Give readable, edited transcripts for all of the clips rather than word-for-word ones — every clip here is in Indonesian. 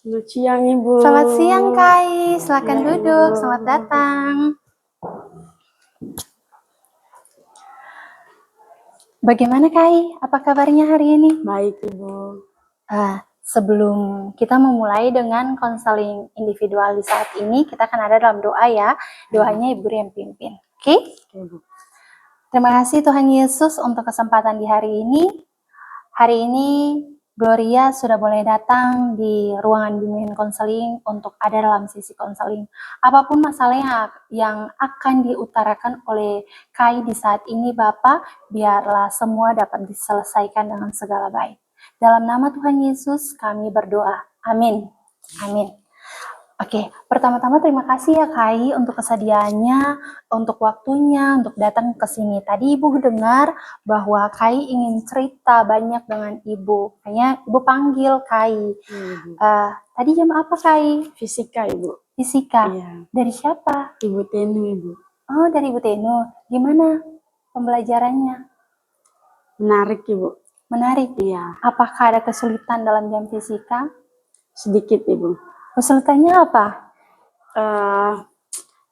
Selamat siang, Ibu. Selamat siang, Kai. Silakan Ya, duduk. Ibu. Selamat datang. Bagaimana, Kai? Apa kabarnya hari ini? Baik, Ibu. Sebelum kita memulai dengan konseling individual di saat ini, kita akan ada dalam doa ya. Doanya Ibu yang pimpin. Oke? Ibu. Terima kasih Tuhan Yesus untuk kesempatan di hari ini. Hari ini Gloria sudah boleh datang di ruangan bimbingan konseling untuk ada dalam sisi konseling. Apapun masalah yang akan diutarakan oleh Kai di saat ini, Bapak, biarlah semua dapat diselesaikan dengan segala baik. Dalam nama Tuhan Yesus kami berdoa. Amin. Amin. Oke, pertama-tama terima kasih ya Kai untuk kesediaannya, untuk waktunya, untuk datang ke sini. Tadi Ibu dengar bahwa Kai ingin cerita banyak dengan Ibu. Kayaknya Ibu panggil Kai. Tadi jam apa Kai? Fisika, Ibu. Fisika? Iya. Dari siapa? Ibu Tenu, Ibu. Oh, dari Ibu Tenu. Gimana pembelajarannya? Menarik, Ibu. Menarik? Iya. Apakah ada kesulitan dalam jam fisika? Sedikit, Ibu. Kesulitannya apa?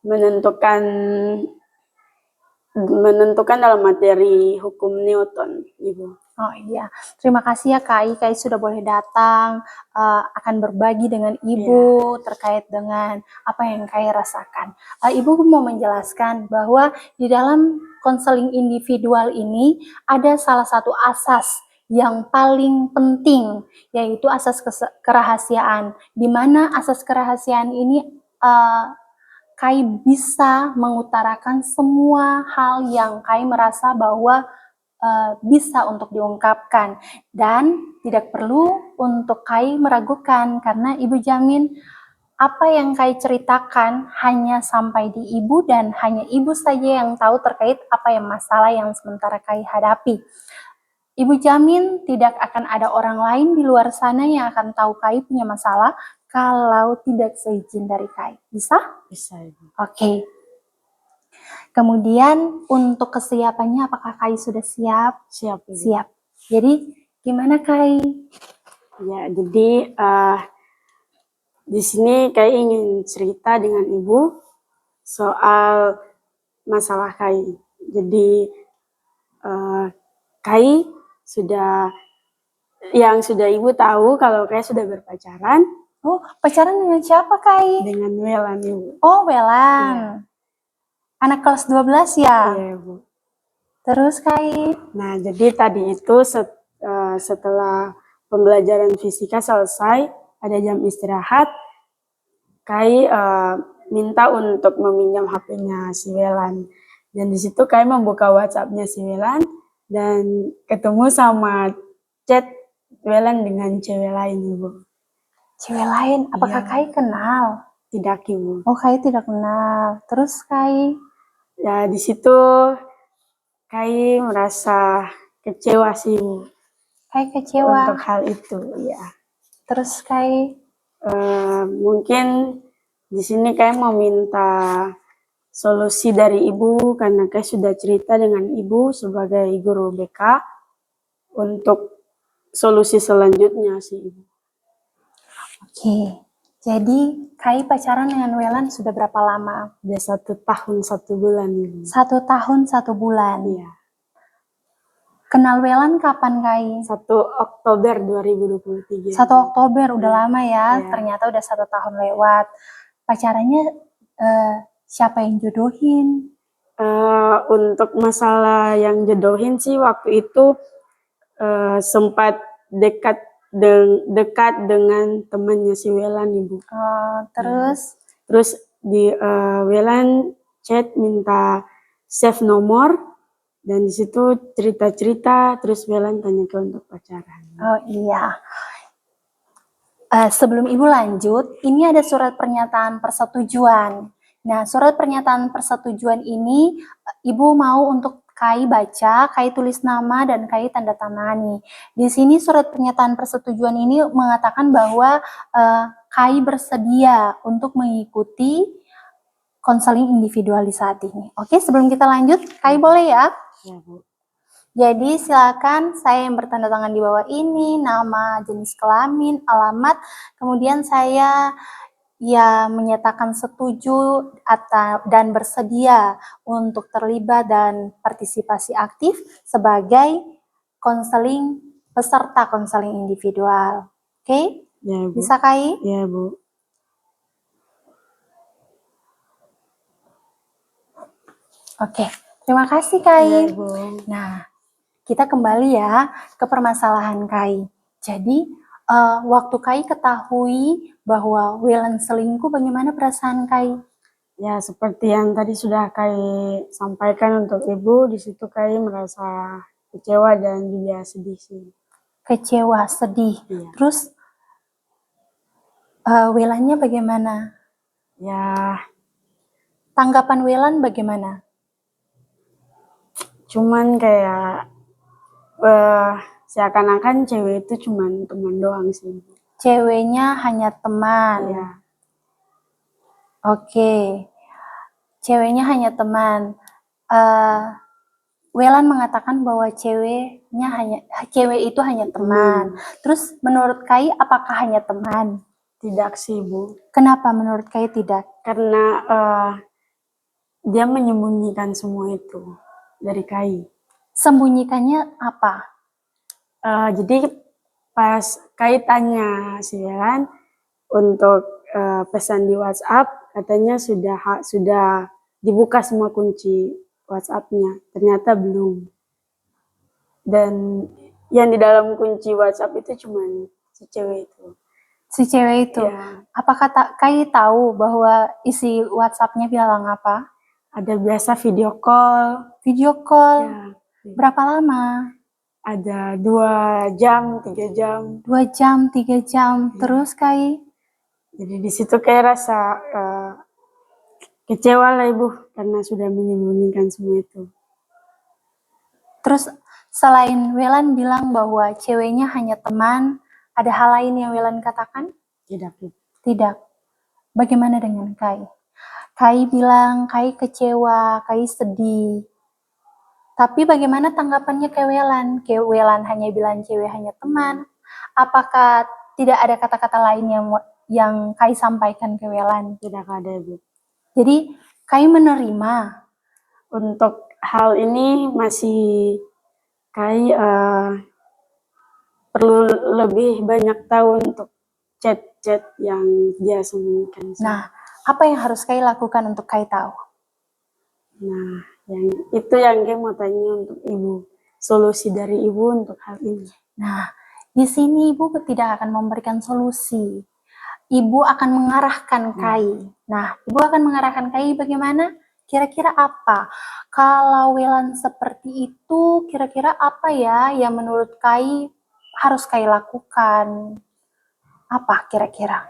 Menentukan dalam materi hukum Newton, Ibu. Oh iya, terima kasih ya Kai sudah boleh datang, akan berbagi dengan Ibu terkait dengan apa yang Kai rasakan. Ibu mau menjelaskan bahwa di dalam konseling individual ini ada salah satu asas yang paling penting, yaitu asas kerahasiaan, di mana asas kerahasiaan ini Kai bisa mengutarakan semua hal yang Kai merasa bahwa bisa untuk diungkapkan dan tidak perlu untuk Kai meragukan karena Ibu jamin apa yang Kai ceritakan hanya sampai di Ibu dan hanya Ibu saja yang tahu terkait apa yang masalah yang sementara Kai hadapi. Ibu jamin tidak akan ada orang lain di luar sana yang akan tahu Kai punya masalah kalau tidak seizin dari Kai. Bisa? Bisa, Ibu. Oke. Kemudian untuk kesiapannya, apakah Kai sudah siap? Siap, Ibu. Siap. Jadi gimana Kai? Ya, jadi di sini Kai ingin cerita dengan Ibu soal masalah Kai. Jadi Kai sudah Ibu tahu kalau Kai sudah berpacaran. Oh, pacaran dengan siapa Kai? Dengan Welan, Ibu. Oh, Welan. Ya. Anak kelas 12 ya? Iya, Bu. Terus Kai? Nah, jadi tadi itu setelah pembelajaran fisika selesai, ada jam istirahat, Kai minta untuk meminjam HP-nya si Welan. Dan di situ Kai membuka WhatsApp-nya si Welan dan ketemu sama chat Welan dengan cewek lain, Ibu. Cewek lain? Apakah Kai kenal? Tidak, Ibu. Oh, Kai tidak kenal. Terus Kai? Ya, di situ Kai merasa kecewa sih, Bu. Kai kecewa? Untuk hal itu, ya. Terus Kai? Mungkin di sini Kai mau minta solusi dari Ibu karena Kai sudah cerita dengan Ibu sebagai guru BK untuk solusi selanjutnya sih, Ibu. Oke. Jadi, Kai pacaran dengan Welan sudah berapa lama? Sudah 1 tahun 1 bulan, Ibu. 1 tahun 1 bulan? Iya. Kenal Welan kapan, Kai? 1 Oktober 2023. 1 Oktober, udah lama ya? Iya. Ternyata udah 1 tahun lewat. Pacarannya siapa yang jodohin? Untuk masalah yang jodohin sih waktu itu sempat dekat dengan temannya si Welan, Ibu. Terus? Terus di Welan chat minta save nomor dan di situ cerita-cerita terus Welan tanya ke untuk pacaran. Oh iya. Sebelum Ibu lanjut, ini ada surat pernyataan persetujuan. Nah, surat pernyataan persetujuan ini Ibu mau untuk Kai baca, Kai tulis nama, dan Kai tanda tangani. Di sini surat pernyataan persetujuan ini mengatakan bahwa Kai bersedia untuk mengikuti konseling individual di saat ini. Oke, sebelum kita lanjut, Kai boleh ya? Ya, Bu. Jadi silakan saya yang bertanda tangan di bawah ini, nama, jenis kelamin, alamat, kemudian saya ya menyatakan setuju atau dan bersedia untuk terlibat dan partisipasi aktif sebagai konseling peserta konseling individual. Oke? Ya, Bu. Bisa Kai? Ya, Bu. Oke. Terima kasih Ya, Kai. Bu. Nah, kita kembali ya ke permasalahan Kai. Jadi, waktu Kai ketahui bahwa Welan selingkuh, bagaimana perasaan Kai? Ya, seperti yang tadi sudah Kai sampaikan untuk Ibu, di situ Kai merasa kecewa dan juga sedih sih. Kecewa, sedih. Iya. Terus, Welannya bagaimana? Ya, Tanggapan Welan bagaimana? cuman kayak seakan-akan cewek itu cuman teman doang sih, Bu. Ceweknya hanya teman. Iya. Oke. Ceweknya hanya teman. Welan mengatakan bahwa cewek itu hanya teman. Terus menurut Kai apakah hanya teman? Tidak sih, Bu. Kenapa menurut Kai tidak? Karena dia menyembunyikan semua itu dari Kai. Sembunyikannya apa? Jadi pas Kai tanya si Welan untuk pesan di WhatsApp, katanya sudah dibuka semua kunci WhatsApp-nya. Ternyata belum. Dan yang di dalam kunci WhatsApp itu cuma si cewek itu. Si cewek itu. Ya, Apakah Kai tahu bahwa isi WhatsApp-nya bilang apa? ada biasa video call. Video call. Ya, Berapa lama? ada 2 jam, 3 jam. 2 jam, 3 jam. Terus Kai? Jadi di situ kayak rasa kecewa lah Ibu karena sudah menyembunyikan semua itu. Terus selain Welan bilang bahwa ceweknya hanya teman, ada hal lain yang Welan katakan? Tidak, Bu. Tidak. Bagaimana dengan Kai? Kai bilang Kai kecewa, Kai sedih. Tapi bagaimana tanggapannya ke Welan? Ke Welan hanya bilang cewek hanya teman. Apakah tidak ada kata-kata lain yang Kai sampaikan ke Welan? Tidak ada, Bu. Jadi Kai menerima. Untuk hal ini masih Kai perlu lebih banyak tahu untuk chat-chat yang dia sembunyikan. Nah, apa yang harus Kai lakukan untuk Kai tahu? Nah, yang Kai mau tanya untuk Ibu. Solusi dari Ibu untuk hal ini. Nah, di sini Ibu tidak akan memberikan solusi. Ibu akan mengarahkan Kai. Nah, Ibu akan mengarahkan Kai bagaimana? Kira-kira apa? Kalau Welan seperti itu, kira-kira apa ya yang menurut Kai harus Kai lakukan? Apa kira-kira?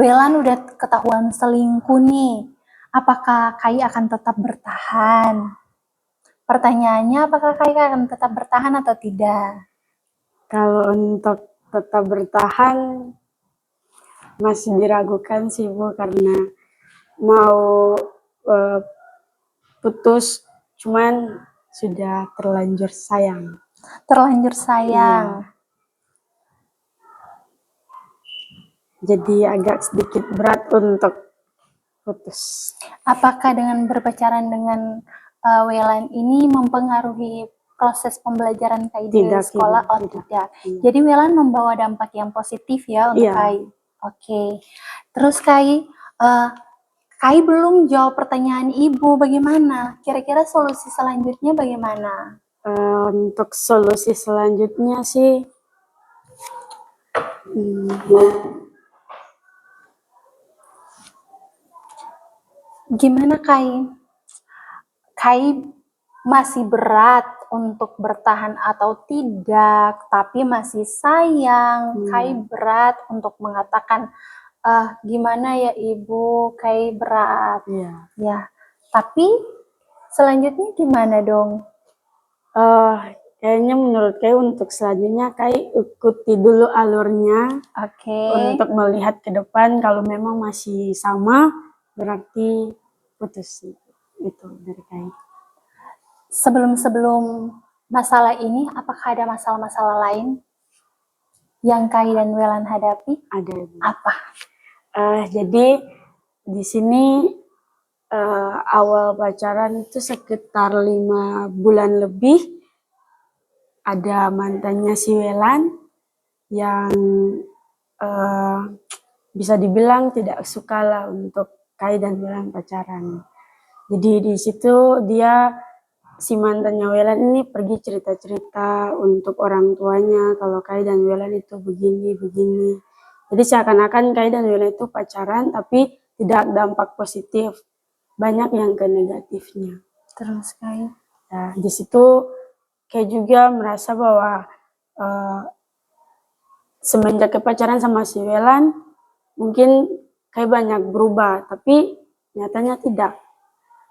Welan udah ketahuan selingkuh nih. Apakah Kai akan tetap bertahan? Pertanyaannya, apakah Kai akan tetap bertahan atau tidak? Kalau untuk tetap bertahan masih diragukan sih Bu karena mau putus cuman sudah terlanjur sayang. Terlanjur sayang. Jadi agak sedikit berat untuk putus. Apakah dengan berpacaran dengan Welan ini mempengaruhi proses pembelajaran Kai di Tidak, sekolah? Ibu, Oh tidak. Iya. Jadi Welan membawa dampak yang positif ya untuk Iya. Kai. Oke. Terus Kai belum jawab pertanyaan Ibu bagaimana? Kira-kira solusi selanjutnya bagaimana? Untuk solusi selanjutnya sih Gimana Kai? Kai masih berat untuk bertahan atau tidak, tapi masih sayang. Kai berat untuk mengatakan, gimana ya Ibu, Kai berat. Iya. Ya, tapi selanjutnya gimana dong? kayaknya menurut Kai untuk selanjutnya Kai ikuti dulu alurnya Oke. untuk melihat ke depan. Kalau memang masih sama berarti putus. Itu dari Kai. Sebelum masalah ini, apakah ada masalah-masalah lain yang Kai dan Welan hadapi? Ada. Apa? Jadi di sini awal pacaran itu sekitar 5 bulan lebih. Ada mantannya si Welan yang bisa dibilang tidak suka lah untuk Kai dan Welan pacaran. Jadi di situ dia si mantannya Welan ini pergi cerita-cerita untuk orang tuanya kalau Kai dan Welan itu begini. Jadi seakan-akan Kai dan Welan itu pacaran tapi tidak dampak positif. Banyak yang ke negatifnya. Terus Kai? Nah, di situ Kai juga merasa bahwa semenjak pacaran sama si Welan mungkin Kai banyak berubah, tapi nyatanya tidak.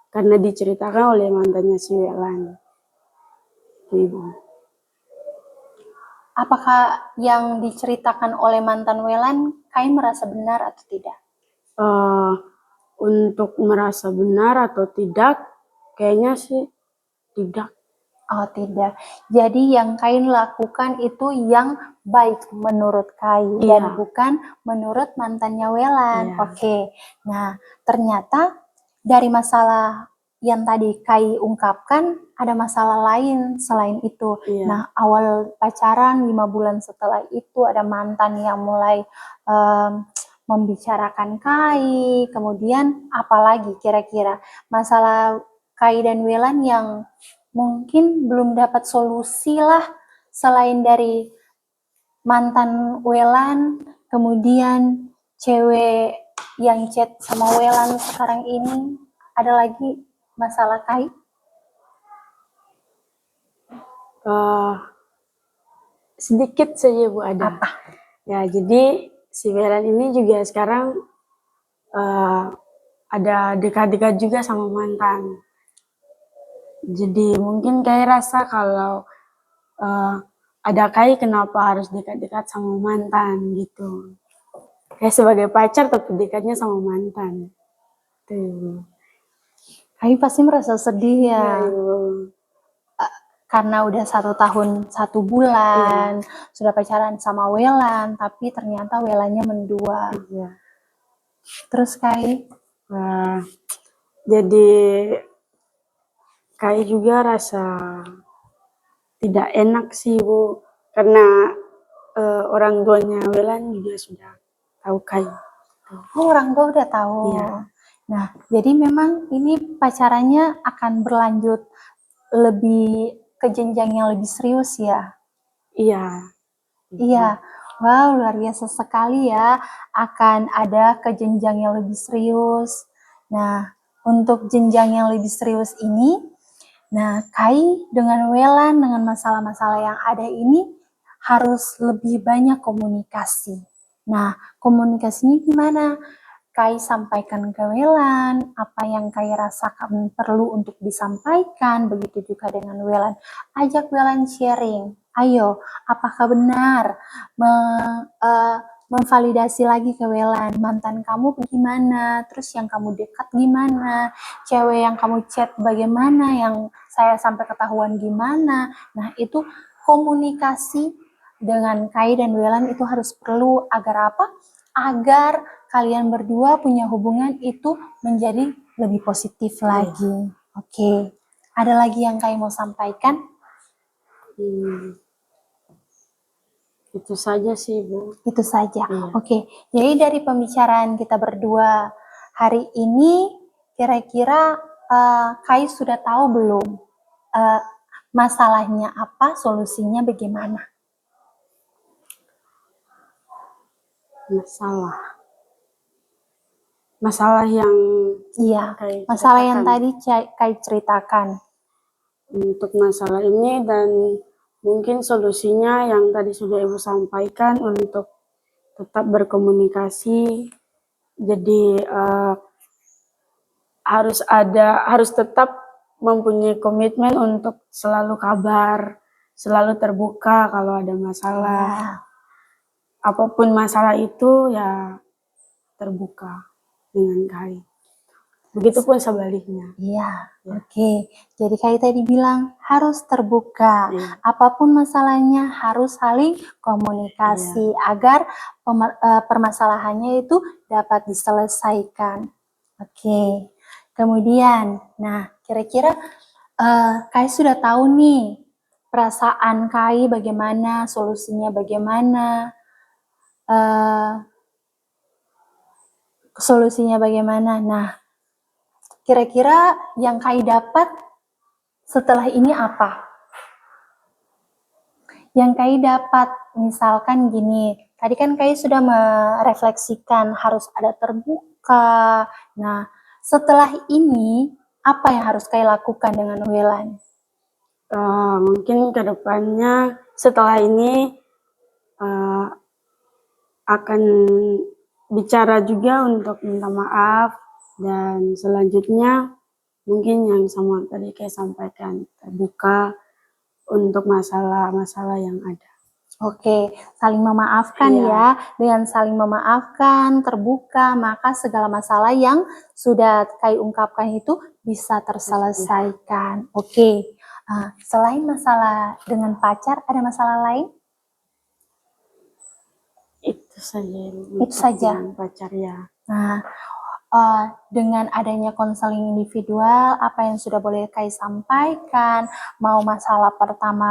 Karena diceritakan oleh mantannya si Welan. Ibu. Apakah yang diceritakan oleh mantan Welan, Kai merasa benar atau tidak? Untuk merasa benar atau tidak, kayaknya sih tidak. Oh tidak. Jadi yang Kai lakukan itu yang baik menurut Kai dan Iya. bukan menurut mantannya Welan. Iya. Oke. Nah, ternyata dari masalah yang tadi Kai ungkapkan ada masalah lain selain itu. Iya. Nah, awal pacaran 5 bulan setelah itu ada mantan yang mulai membicarakan Kai. Kemudian apalagi kira-kira masalah Kai dan Welan yang mungkin belum dapat solusi lah selain dari mantan Welan, kemudian cewek yang chat sama Welan sekarang ini, ada lagi masalah Kai? Sedikit saja Bu ada. Apa? Ya jadi si Welan ini juga sekarang ada dekat-dekat juga sama mantan. Jadi mungkin Kai rasa kalau ada Kai kenapa harus dekat-dekat sama mantan gitu. Kayak sebagai pacar tapi dekatnya sama mantan. Tuh. Kai pasti merasa sedih ya. Ya, Ibu. Karena udah 1 tahun 1 bulan sudah pacaran sama Welan, tapi ternyata Welannya mendua. Iya. Terus Kai? Jadi Kai juga rasa tidak enak sih Bu, karena orang tuanya Welan juga sudah tahu Kai. Oh, orang tua udah tahu. Iya. Nah, jadi memang ini pacarannya akan berlanjut lebih ke jenjang yang lebih serius ya? Iya. Iya. Wow, luar biasa sekali ya. Akan ada ke jenjang yang lebih serius. Nah, untuk jenjang yang lebih serius ini, nah Kai dengan Welan dengan masalah-masalah yang ada ini harus lebih banyak komunikasi. Nah, komunikasinya gimana? Kai sampaikan ke Welan, apa yang Kai rasakan perlu untuk disampaikan, begitu juga dengan Welan. Ajak Welan sharing, ayo, apakah benar memvalidasi lagi ke Welan, mantan kamu bagaimana, terus yang kamu dekat gimana, cewek yang kamu chat bagaimana, yang saya sampai ketahuan gimana. Nah, itu komunikasi dengan Kai dan Welan itu harus perlu agar apa? Agar kalian berdua punya hubungan itu menjadi lebih positif lagi. Oke. Ada lagi yang Kai mau sampaikan? Itu saja sih Bu. Itu saja. Iya. Oke. Jadi dari pembicaraan kita berdua hari ini, kira-kira Kai sudah tahu belum masalahnya apa, solusinya bagaimana? Masalah yang Iya, Kai masalah yang ceritakan. tadi Kai ceritakan. Untuk masalah ini dan mungkin solusinya yang tadi sudah Ibu sampaikan untuk tetap berkomunikasi. Jadi harus tetap mempunyai komitmen untuk selalu kabar, selalu terbuka kalau ada masalah. Ya. Apapun masalah itu ya terbuka dengan Kai. Begitupun sebaliknya. Iya, Ya. oke. Jadi kayak tadi bilang harus terbuka. Iya. Apapun masalahnya harus saling komunikasi agar permasalahannya itu dapat diselesaikan. Oke. Kemudian, nah kira-kira Kai sudah tahu nih perasaan Kai bagaimana, solusinya bagaimana, solusinya bagaimana. Nah, kira-kira yang Kai dapat setelah ini apa? Yang Kai dapat, misalkan gini, tadi kan Kai sudah merefleksikan harus ada terbuka. Nah, setelah ini apa yang harus Kai lakukan dengan Welan? Mungkin kedepannya setelah ini akan bicara juga untuk minta maaf, dan selanjutnya mungkin yang sama tadi kayak sampaikan, terbuka untuk masalah-masalah yang ada. Oke, saling memaafkan ya. Dengan saling memaafkan, terbuka, maka segala masalah yang sudah Kai ungkapkan itu bisa terselesaikan. Oke, selain masalah dengan pacar, ada masalah lain? Itu saja. Itu saja. Dengan pacar ya. Nah, dengan adanya konseling individual, apa yang sudah boleh Kai sampaikan, mau masalah pertama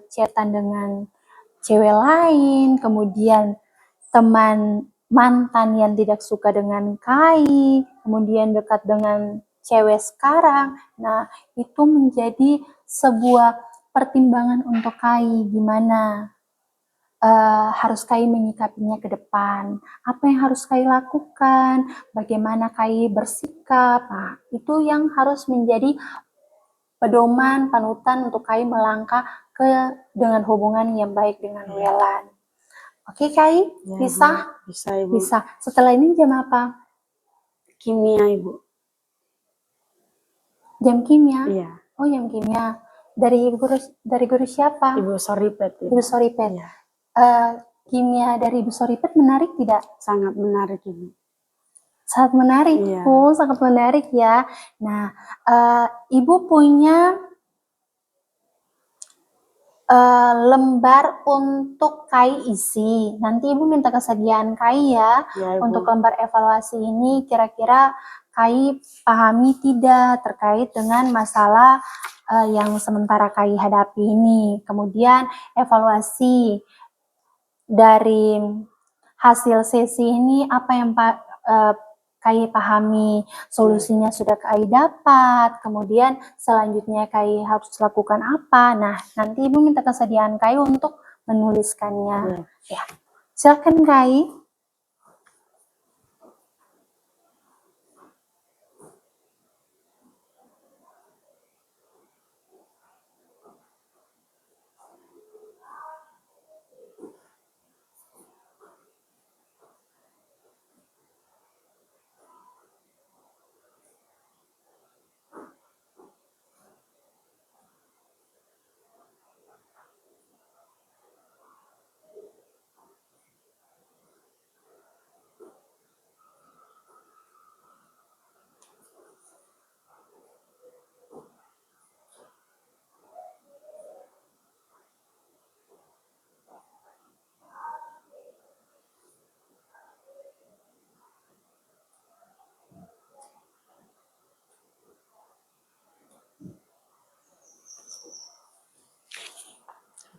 chatan dengan cewek lain, kemudian teman mantan yang tidak suka dengan Kai, kemudian dekat dengan cewek sekarang. Nah, itu menjadi sebuah pertimbangan untuk Kai, gimana harus Kai menyikapinya ke depan, apa yang harus Kai lakukan, bagaimana Kai bersikap. Nah, itu yang harus menjadi pedoman, panutan untuk Kai melangkah dengan hubungan yang baik dengan Welan. Oke Kai, Ya, bisa? Bisa Ibu. Bisa. Setelah ini jam apa? Kimia Ibu. Jam kimia? Iya. Oh, jam kimia. Dari guru siapa? Ibu Soripet. Ibu Soripet. Iya. Kimia dari Ibu Soripet menarik tidak? Sangat menarik Ibu. Sangat menarik. Iya. Oh, sangat menarik ya. Nah, Ibu punya lembar untuk Kai isi. Nanti Ibu minta kesediaan Kai ya, Ya, Ibu. untuk lembar evaluasi ini kira-kira Kai pahami tidak terkait dengan masalah yang sementara Kai hadapi ini. Kemudian evaluasi dari hasil sesi ini apa yang Kai pahami, solusinya sudah Kai dapat, kemudian selanjutnya Kai harus lakukan apa. Nah, nanti Ibu minta kesediaan Kai untuk menuliskannya. Ya, silakan Kai.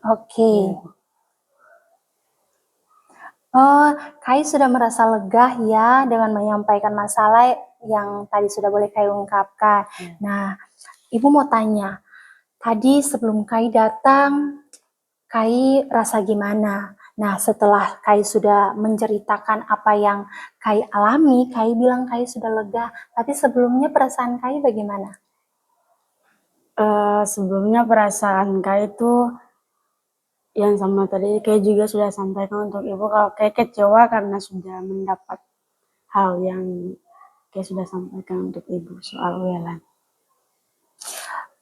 Oke. Oh, Kai sudah merasa lega ya dengan menyampaikan masalah yang tadi sudah boleh Kai ungkapkan. Nah, Ibu mau tanya, tadi sebelum Kai datang, Kai rasa gimana? Nah, setelah Kai sudah menceritakan apa yang Kai alami, Kai bilang Kai sudah lega. Tapi sebelumnya perasaan Kai bagaimana? Sebelumnya perasaan Kai itu yang sama tadi Kai juga sudah sampaikan untuk Ibu, kalau Kai kecewa karena sudah mendapat hal yang Kai sudah sampaikan untuk Ibu soal Welan.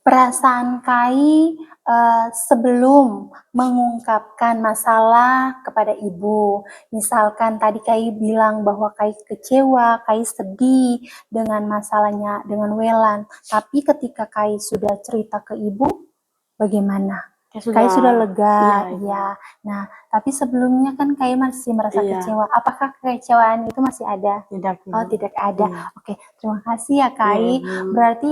perasaan Kai sebelum mengungkapkan masalah kepada ibu. Misalkan tadi Kai bilang bahwa Kai kecewa, Kai sedih dengan masalahnya dengan Welan. Tapi ketika Kai sudah cerita ke ibu, bagaimana? Kai sudah lega, iya, iya. Nah, tapi sebelumnya kan Kai masih merasa Iya. kecewa. Apakah kekecewaan itu masih ada? tidak Oh, Ibu. tidak ada. Iya. Oke, terima kasih ya Kai. Ibu. Berarti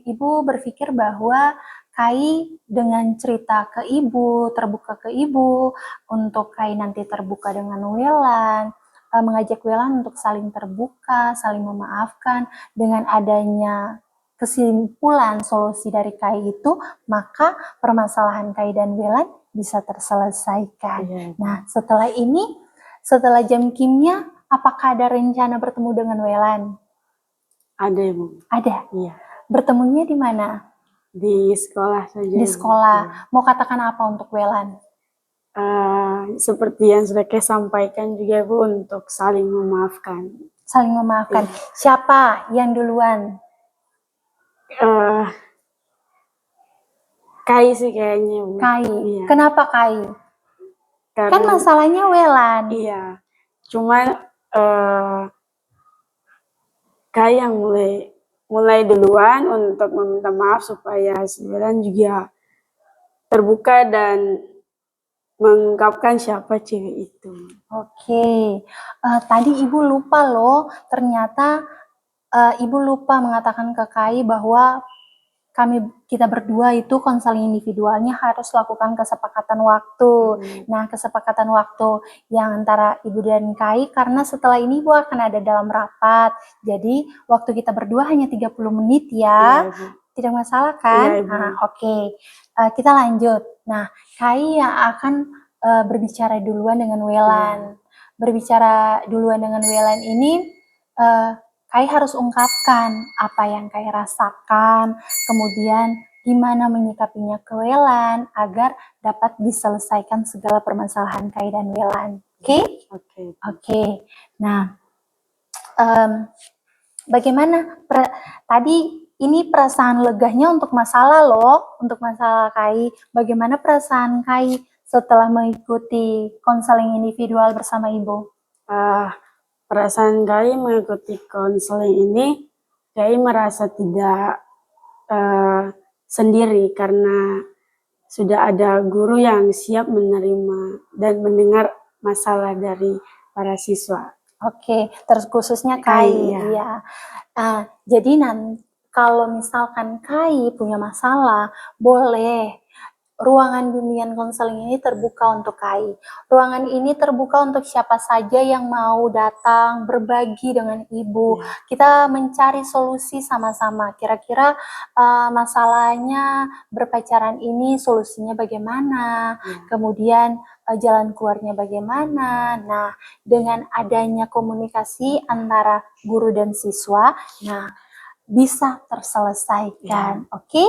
ibu berpikir bahwa Kai dengan cerita ke ibu, terbuka ke ibu, untuk Kai nanti terbuka dengan Welan, mengajak Welan untuk saling terbuka, saling memaafkan, dengan adanya kesimpulan solusi dari Kai itu, maka permasalahan Kai dan Welan bisa terselesaikan. Iya, Ibu. Nah, setelah ini, setelah jam kimia, apakah ada rencana bertemu dengan Welan? Ada Ibu. Ada. Iya. Bertemunya di mana? Di sekolah saja. Di Ibu. sekolah. Iya. Mau katakan apa untuk Welan? Seperti yang sudah saya sampaikan juga Ibu, untuk saling memaafkan. Saling memaafkan. Siapa yang duluan? Kai sih kayaknya Ibu. Kai. Iya. Kenapa Kai? Kan Karena masalahnya Welan. iya. Cuman Kai yang mulai duluan untuk meminta maaf supaya si Welan juga terbuka dan mengungkapkan siapa cewek itu. Oke. Tadi ibu lupa loh, ternyata ibu lupa mengatakan ke Kai bahwa kita berdua itu konseling individualnya harus lakukan kesepakatan waktu. Nah, kesepakatan waktu yang antara ibu dan Kai, karena setelah ini ibu akan ada dalam rapat. Jadi, waktu kita berdua hanya 30 menit ya. Iya, Ibu. Tidak masalah kan? Iya, Ibu. Nah, oke. Kita lanjut. Nah, Kai yang akan berbicara duluan dengan Welan. Berbicara duluan dengan Welan ini, Kai harus ungkapkan apa yang Kai rasakan, kemudian gimana menyikapinya ke Welan agar dapat diselesaikan segala permasalahan Kai dan Welan. Oke? Oke. Nah, bagaimana? Tadi ini perasaan legahnya untuk masalah loh, untuk masalah Kai. Bagaimana perasaan Kai setelah mengikuti konseling individual bersama ibu? Perasaan Kai mengikuti konseling ini, Kai merasa tidak sendiri karena sudah ada guru yang siap menerima dan mendengar masalah dari para siswa. Oke, terus khususnya Kai, iya. ya. Jadi kalau misalkan Kai punya masalah, boleh ruangan bimbingan konseling ini terbuka untuk Kai. Ruangan ini terbuka untuk siapa saja yang mau datang berbagi dengan ibu. Kita mencari solusi sama-sama. Kira-kira masalahnya berpacaran ini solusinya bagaimana? Kemudian jalan keluarnya bagaimana? Nah, dengan adanya komunikasi antara guru dan siswa, nah bisa terselesaikan. Oke?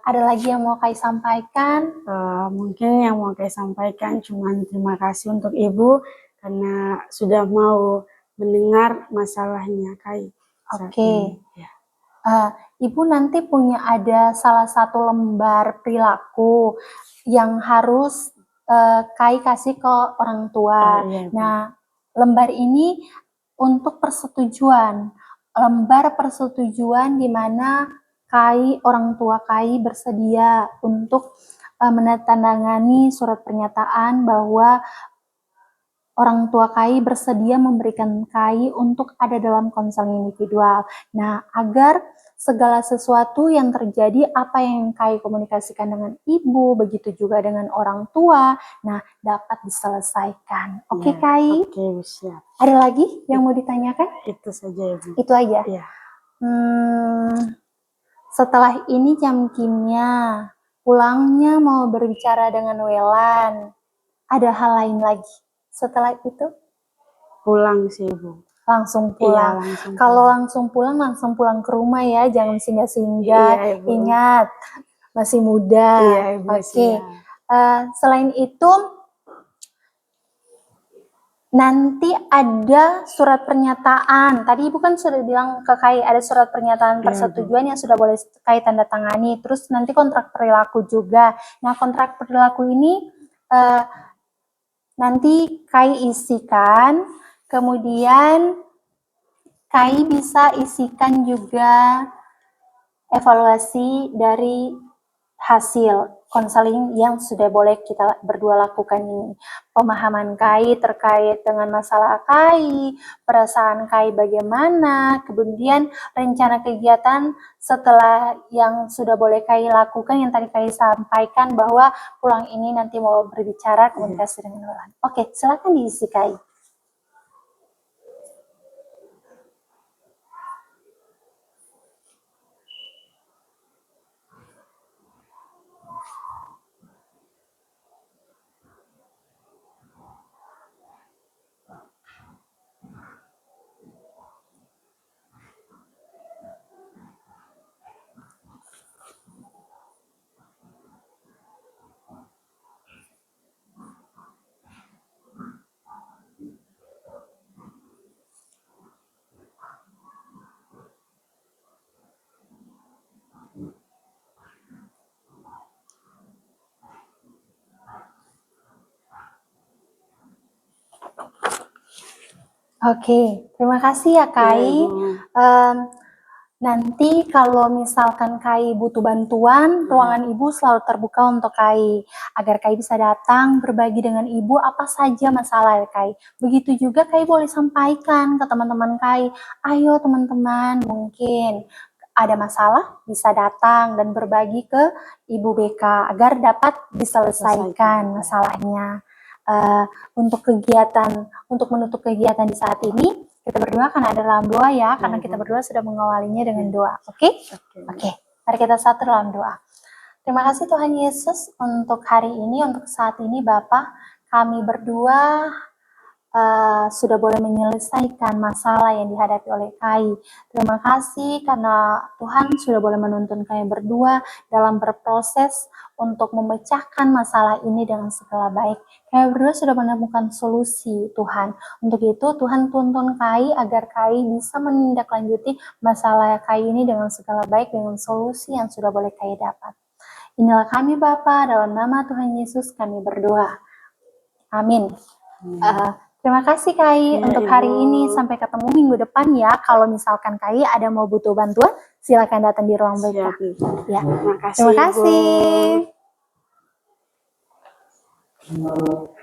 Ada lagi yang mau Kai sampaikan? Mungkin yang mau Kai sampaikan cuman terima kasih untuk Ibu karena sudah mau mendengar masalahnya Kai. Oke. Ibu nanti punya ada salah satu lembar perilaku yang harus Kai kasih ke orang tua. Nah, lembar ini untuk persetujuan. Lembar persetujuan di mana orang tua Kai bersedia untuk menandatangani surat pernyataan bahwa orang tua Kai bersedia memberikan Kai untuk ada dalam konseling individual. Nah, agar segala sesuatu yang terjadi, apa yang Kai komunikasikan dengan ibu, begitu juga dengan orang tua, nah dapat diselesaikan. Oke, Kai? Oke, siap. Ada lagi yang mau ditanyakan? Itu saja, Ibu. Itu aja? Iya. Setelah ini jam kimia, pulangnya mau berbicara dengan Welan. Ada hal lain lagi? Setelah itu? Pulang sih, Ibu. Langsung pulang. Iya, langsung Kalau langsung pulang ke rumah ya, jangan singgah-singgah. Iya, Ibu. Ingat, masih muda. Iya, Ibu. Oke. Selain itu, nanti ada surat pernyataan. Tadi Ibu kan sudah bilang ke Kai ada surat pernyataan persetujuan yang sudah boleh Kai tanda tangani. Terus nanti kontrak perilaku juga. Nah, kontrak perilaku ini nanti Kai isikan, kemudian Kai bisa isikan juga evaluasi dari hasil konseling yang sudah boleh kita berdua lakukan ini. Pemahaman Kai terkait dengan masalah Kai, perasaan Kai bagaimana, kemudian rencana kegiatan setelah yang sudah boleh Kai lakukan, yang tadi Kai sampaikan bahwa pulang ini nanti mau berbicara komunikasi dengan orang. Oke, silakan diisi Kai. Oke, terima kasih ya Kai. Nanti kalau misalkan Kai butuh bantuan, ruangan Ibu selalu terbuka untuk Kai, agar Kai bisa datang berbagi dengan Ibu apa saja masalah Kai. Begitu juga Kai boleh sampaikan ke teman-teman Kai, ayo teman-teman mungkin ada masalah bisa datang dan berbagi ke Ibu BK agar dapat diselesaikan masalahnya. Untuk menutup kegiatan di saat ini, kita berdua akan ada dalam doa ya, karena kita berdua sudah mengawalinya dengan doa. Oke? Oke. Mari kita satu dalam doa. Terima kasih Tuhan Yesus untuk hari ini, untuk saat ini Bapak, kami berdua sudah boleh menyelesaikan masalah yang dihadapi oleh Kai. Terima kasih karena Tuhan sudah boleh menuntun kami berdua dalam berproses untuk memecahkan masalah ini dengan segala baik. Kami berdua sudah menemukan solusi Tuhan. Untuk itu Tuhan tuntun Kai agar Kai bisa menindaklanjuti masalah Kai ini dengan segala baik, dengan solusi yang sudah boleh Kai dapat. Inilah kami Bapa, dalam nama Tuhan Yesus kami berdoa. Amin. Terima kasih Kai untuk hari ini. Sampai ketemu minggu depan ya. Kalau misalkan Kai ada mau butuh bantuan, silakan datang di ruang BK. Ya. Terima kasih. Terima kasih.